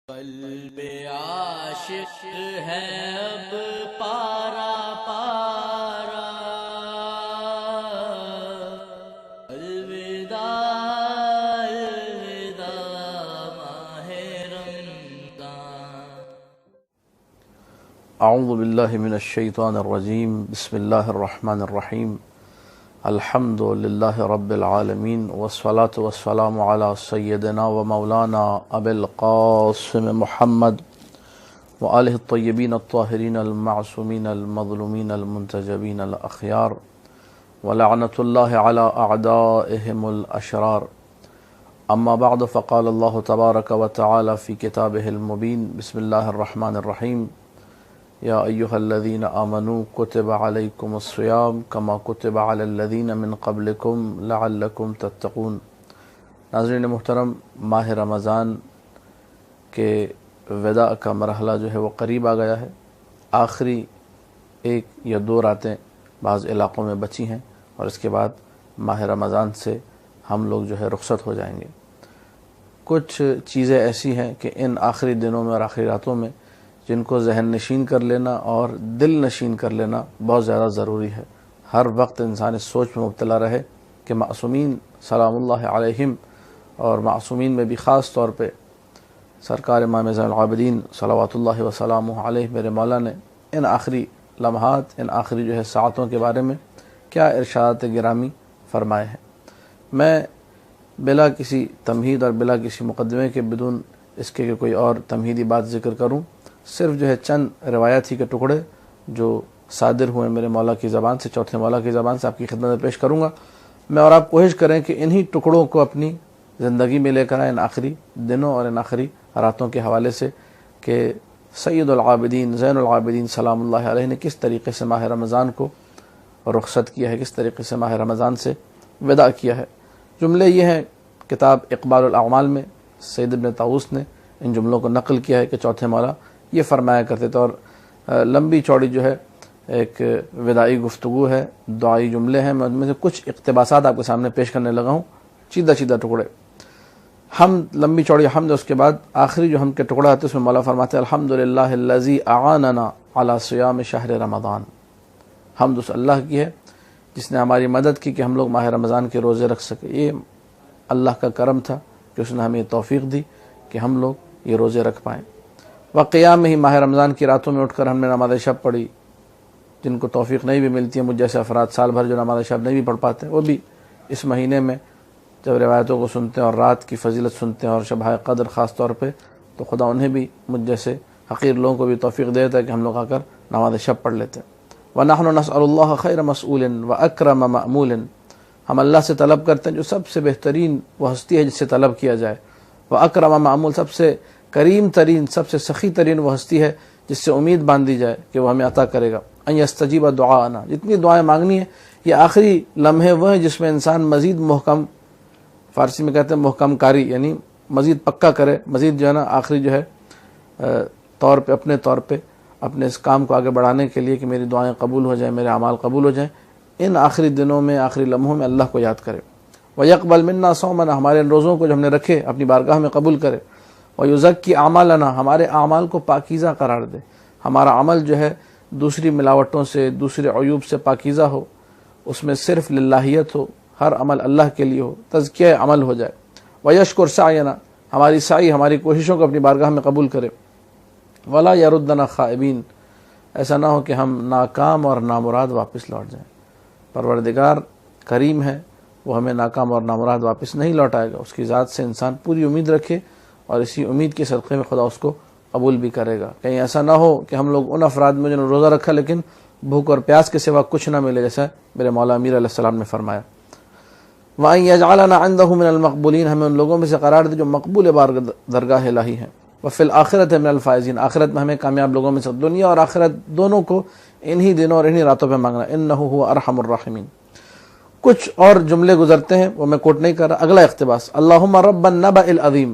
قلب عاشق ہے اب پارا پارا، الوداع الوداع ماہ رمضان۔ اعوذ باللہ من الشیطان الرجیم، بسم اللہ الرحمن الرحیم، الحمد للہ رب العالمین، والصلاة والسلام علی سیدنا و مولانا ابی القاسم محمد وآلہ الطیبین الطاہرین المعصومین المظلومین المنتجبین الاخیار، ولعنۃ اللہ علی اعدائہم الاشرار۔ اما بعد، فقال اللہ تبارک و تعالی فی کتابہ المبین، بسم اللہ الرحمن الرحیم، یا ایہا الذین آمنوا کتب علیکم الصیام کما کتب علی الذین من قبلکم لعلکم تتقون۔ ناظرین محترم، ماہ رمضان کے وداع کا مرحلہ جو ہے وہ قریب آ گیا ہے۔ آخری ایک یا دو راتیں بعض علاقوں میں بچی ہیں اور اس کے بعد ماہ رمضان سے ہم لوگ جو ہے رخصت ہو جائیں گے۔ کچھ چیزیں ایسی ہیں کہ ان آخری دنوں میں اور آخری راتوں میں جن کو ذہن نشین کر لینا اور دل نشین کر لینا بہت زیادہ ضروری ہے۔ ہر وقت انسان اس سوچ میں مبتلا رہے کہ معصومین سلام اللہ علیہم، اور معصومین میں بھی خاص طور پہ سرکار امام زین العابدین صلوات اللہ وسلامہ علیہ، میرے مولا نے ان آخری لمحات، ان آخری جو ہے ساعتوں کے بارے میں کیا ارشادات گرامی فرمائے ہیں۔ میں بلا کسی تمہید اور بلا کسی مقدمے کے، بدون اس کے کہ کوئی اور تمہیدی بات ذکر کروں، صرف جو ہے چند روایت ہی کے ٹکڑے جو صادر ہوئے میرے مولا کی زبان سے، چوتھے مولا کی زبان سے آپ کی خدمت میں پیش کروں گا میں، اور آپ کوشش کریں کہ انہی ٹکڑوں کو اپنی زندگی میں لے کر آئیں ان آخری دنوں اور ان آخری راتوں کے حوالے سے، کہ سید العابدین زین العابدین سلام اللہ علیہ نے کس طریقے سے ماہ رمضان کو رخصت کیا ہے، کس طریقے سے ماہ رمضان سے وداع کیا ہے۔ جملے یہ ہیں، کتاب اقبال الاعمال میں سید ابن طاووس نے ان جملوں کو نقل کیا ہے کہ چوتھے مولا یہ فرمایا کرتے تھے، اور لمبی چوڑی جو ہے ایک وداعی گفتگو ہے، دعائی جملے ہیں۔ میں ان میں سے کچھ اقتباسات آپ کے سامنے پیش کرنے لگا ہوں، چیدہ ٹکڑے۔ ہم لمبی چوڑی حمد، اس کے بعد آخری جو ہم کے ٹکڑا آتے اس میں مولا فرماتے ہیں الحمدللہ الذی اعاننا علی صیام شہر رمضان۔ حمد اس اللہ کی ہے جس نے ہماری مدد کی کہ ہم لوگ ماہ رمضان کے روزے رکھ سکے۔ یہ اللہ کا کرم تھا کہ اس نے ہمیں توفیق دی کہ ہم لوگ یہ روزے رکھ پائیں۔ قیام میں ہی ماہ رمضان کی راتوں میں اٹھ کر ہم نے نماز شب پڑھی، جن کو توفیق نہیں بھی ملتی ہے، مجھ جیسے افراد سال بھر جو نماز شب نہیں بھی پڑھ پاتے، وہ بھی اس مہینے میں جب روایتوں کو سنتے ہیں اور رات کی فضیلت سنتے ہیں اور شب قدر خاص طور پہ، تو خدا انہیں بھی مجھ جیسے حقیر لوگوں کو بھی توفیق دیتا ہے کہ ہم لوگ آ کر نماز شب پڑھ لیتے ہیں۔ وَنَحْنُ نَسْأَلُ اللَّهَ خَيْرَ مَسْئُولٍ وَأَكْرَمَ مَأْمُولٍ، ہم اللہ سے طلب کرتے ہیں جو سب سے بہترین وہ ہستی ہے جس سے طلب کیا جائے، وَأَكْرَمَ مَأْمُول، سب سے کریم ترین، سب سے سخی ترین وہ ہستی ہے جس سے امید باندھی جائے کہ وہ ہمیں عطا کرے گا۔ ان یستجیب دعاءنا، جتنی دعائیں مانگنی ہیں، یہ آخری لمحے وہ ہیں جس میں انسان مزید محکم، فارسی میں کہتے ہیں محکم کاری، یعنی مزید پکا کرے، مزید جو ہے نا آخری جو ہے طور پہ اپنے طور پہ اپنے اس کام کو آگے بڑھانے کے لیے کہ میری دعائیں قبول ہو جائیں، میرے اعمال قبول ہو جائیں، ان آخری دنوں میں، آخری لمحوں میں اللہ کو یاد کرے۔ وَيَقْبَلْ مِنَّا صَوْمَنَا، ہمارے ان روزوں کو جو ہم نے رکھے اپنی بارگاہ میں قبول کرے۔ وَيُزَكِّي أَعْمَالَنَا، ہمارے اعمال کو پاکیزہ قرار دے، ہمارا عمل جو ہے دوسری ملاوٹوں سے، دوسرے عیوب سے پاکیزہ ہو، اس میں صرف للہیت ہو، ہر عمل اللہ کے لیے ہو، تزکیہ عمل ہو جائے۔ وَيَشْكُرْ سَعْيَنَا، ہماری سعی، ہماری کوششوں کو اپنی بارگاہ میں قبول کرے۔ وَلَا يَرُدَّنَا خَائِبِينَ، ایسا نہ ہو کہ ہم ناکام اور نامراد واپس لوٹ جائیں۔ پروردگار کریم ہے، وہ ہمیں ناکام اور نامراد واپس نہیں لوٹائے گا، اس کی ذات سے انسان پوری امید رکھے اور اسی امید کے صدقے میں خدا اس کو قبول بھی کرے گا۔ کہیں ایسا نہ ہو کہ ہم لوگ ان افراد میں جنہوں نے روزہ رکھا لیکن بھوک اور پیاس کے سوا کچھ نہ ملے، جیسا میرے مولا امیر علیہ السلام نے فرمایا۔ وَأَن يَجْعَلَنَا عِندَهُ مِنَ الْمَقْبُولِينَ، ہمیں ان لوگوں میں سے قرار دے جو مقبول درگاہ الہی ہیں۔ وَفِي الْآخِرَةِ مِنَ الْفَائِزِينَ، آخرت میں ہمیں کامیاب لوگوں میں سے، دنیا اور آخرت دونوں کو انہی دنوں اور انہی راتوں پہ مانگنا۔ إِنَّهُ هُوَ أَرْحَمُ الرَّاحِمِينَ۔ کچھ اور جملے گزرتے ہیں، وہ میں کوٹ نہیں کر رہا۔ اگلا اقتباس، اللہم رب النبأ العظیم،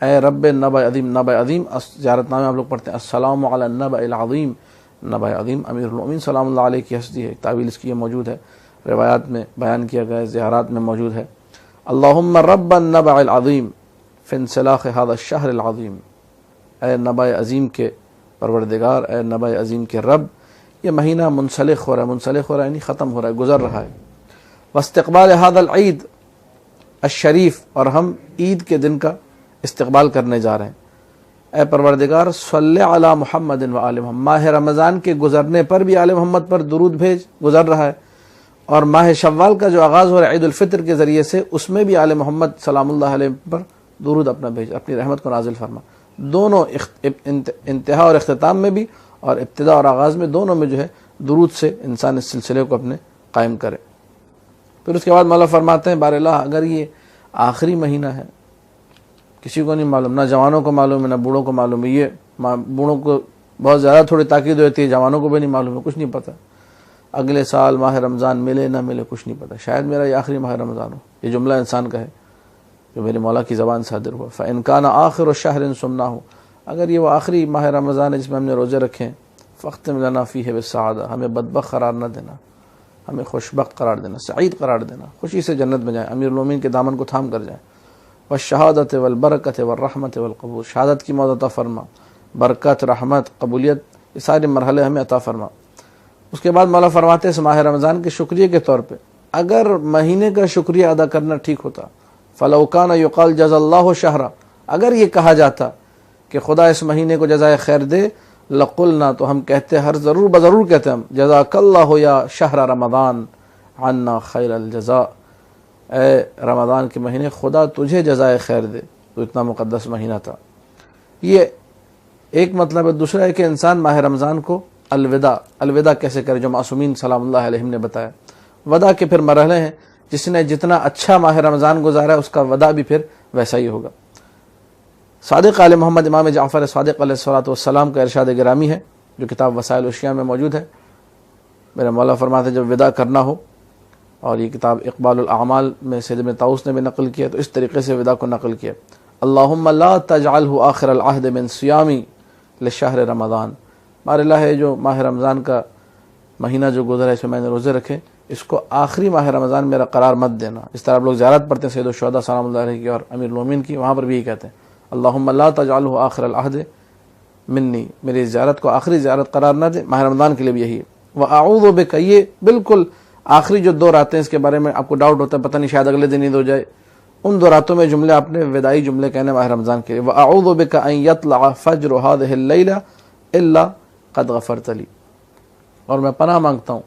اے رب نبأ عظیم، نبأ عظیم زیارت نامے ہم لوگ پڑھتے ہیں، السلام علی النبأ العظیم، نبأ عظیم امیر المؤمنین سلام اللہ علیہ کی ہستی ہے، تعویل اس کی یہ موجود ہے، روایات میں بیان کیا گیا ہے، زیارات میں موجود ہے۔ اللہم رب النبأ العظیم فی انسلاخ هذا الشہر العظیم، اے نبع عظیم کے پروردگار، اے نبع عظیم کے رب، یہ مہینہ منسلخ ہو رہا ہے یعنی ختم ہو رہا ہے، گزر رہا ہے۔ واستقبال هذا العید الشریف، اور ہم عید کے دن کا استقبال کرنے جا رہے ہیں۔ اے پروردگار صلی علی محمد و آل محمد، ماہ رمضان کے گزرنے پر بھی آل محمد پر درود بھیج، گزر رہا ہے، اور ماہ شوال کا جو آغاز ہو رہا ہے عید الفطر کے ذریعے سے، اس میں بھی آل محمد سلام اللہ علیہ پر درود اپنا بھیج، اپنی رحمت کو نازل فرما۔ دونوں انتہا اور اختتام میں بھی اور ابتدا اور آغاز میں، دونوں میں جو ہے درود سے انسان اس سلسلے کو اپنے قائم کرے۔ پھر اس کے بعد مولا فرماتے ہیں بار اللہ، اگر یہ آخری مہینہ ہے، کسی کو نہیں معلوم، نہ جوانوں کو معلوم ہے نہ بوڑھوں کو معلوم ہے، یہ بوڑھوں کو بہت زیادہ تھوڑی تاکید ہوتی ہے، جوانوں کو بھی نہیں معلوم ہے، کچھ نہیں پتہ اگلے سال ماہ رمضان ملے نہ ملے، کچھ نہیں پتہ، شاید میرا یہ آخری ماہ رمضان ہو، یہ جملہ انسان کا ہے جو میرے مولا کی زبان سے صادر ہوا۔ فَإِن كَانَ آخِرُ شَهْرٍ صُمْنَاهُ، اگر یہ وہ آخری ماہ رمضان ہے جس میں ہم نے روزے رکھے ہیں، فَاخْتِمْ لَنَا فِيهِ بِالسَّعَادَةِ، ہمیں بدبخت قرار نہ دینا، ہمیں خوشبخت قرار دینا، سعید قرار دینا، خوشی سے جنت میں جائیں، امیر المومنین کے دامن کو تھام کر جائیں۔ والشہادت والبرکت والرحمت والقبول، شہادت کی موت عطا فرما، برکت، رحمت، قبولیت، یہ سارے مرحلے ہمیں عطا فرما۔ اس کے بعد مولا فرماتے ہیں اس ماہ رمضان کے شکریہ کے طور پہ، اگر مہینے کا شکریہ ادا کرنا ٹھیک ہوتا، فَلَوْ كَانَ يُقَالْ جَزَا اللَّهُ شَهْرًا، اگر یہ کہا جاتا کہ خدا اس مہینے کو جزائے خیر دے، لَقُلْنَا، تو ہم کہتے، ہر بضرور کہتے ہم، جزاک اللہ یا شہر رمضان عنا خیر الجزاء، اے رمضان کے مہینے خدا تجھے جزائے خیر دے، تو اتنا مقدس مہینہ تھا۔ یہ ایک مطلب ہے۔ دوسرا ہے کہ انسان ماہ رمضان کو الوداع کیسے کرے، جو معصومین سلام اللہ علیہم نے بتایا۔ وداع کے پھر مرحلے ہیں، جس نے جتنا اچھا ماہ رمضان گزارا اس کا وداع بھی پھر ویسا ہی ہوگا۔ صادق آل محمد امام جعفر صادق علیہ السلام کا ارشاد گرامی ہے، جو کتاب وسائل الاشیاء میں موجود ہے۔ میرے مولا فرماتے ہیں جب وداع کرنا ہو، اور یہ کتاب اقبال الاعمال میں سید ابن طاؤس نے بھی نقل کیا، تو اس طریقے سے وداع کو نقل کیا، اللہم لا تجعلہ آخر العہد من صیامی لشہر رمضان، بار اللہ ہے جو ماہ رمضان کا مہینہ جو گزرا ہے اس میں نے روزے رکھے، اس کو آخری ماہ رمضان میرا قرار مت دینا۔ اس طرح آپ لوگ زیارت پڑھتے ہیں سید الشہداء سلام اللہ علیہ کی اور امیر المومنین کی، وہاں پر بھی یہ کہتے ہیں اللہم لا تجعلہ آخر العہد منی، میری زیارت کو آخری زیارت قرار نہ دے۔ ماہ رمضان کے لیے بھی یہی ہے۔ وَأَعُوذُ بِكَ، یہ بالکل آخری جو 2 راتیں اس کے بارے میں آپ کو ڈاؤٹ ہوتا ہے، پتہ نہیں شاید اگلے دن عید ہو جائے، ان 2 راتوں میں جملے آپ نے وداعی جملے کہنے ماہ رمضان کے لیے۔ وَأَعُوذُ بِكَ أَن يَطْلَعَ فَجْرُ هَذِهِ اللَّيْلَةِ إِلَّا قَدْ غَفَرْتَ لِي، اور میں پناہ مانگتا ہوں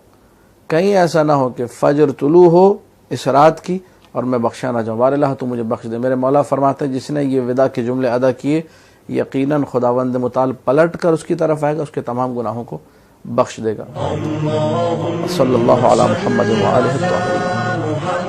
کہیں ایسا نہ ہو کہ فجر طلوع ہو اس رات کی اور میں بخشا نہ جاؤں، بار اللہ تو مجھے بخش دے۔ میرے مولا فرماتے ہیں جس نے یہ وداع کے جملے ادا کیے، یقیناً خداوند متعال پلٹ کر اس کی طرف آئے گا، اس کے تمام گناہوں کو بخش دے گا۔ صلی اللہ علی محمد و آلہ الطاہرین۔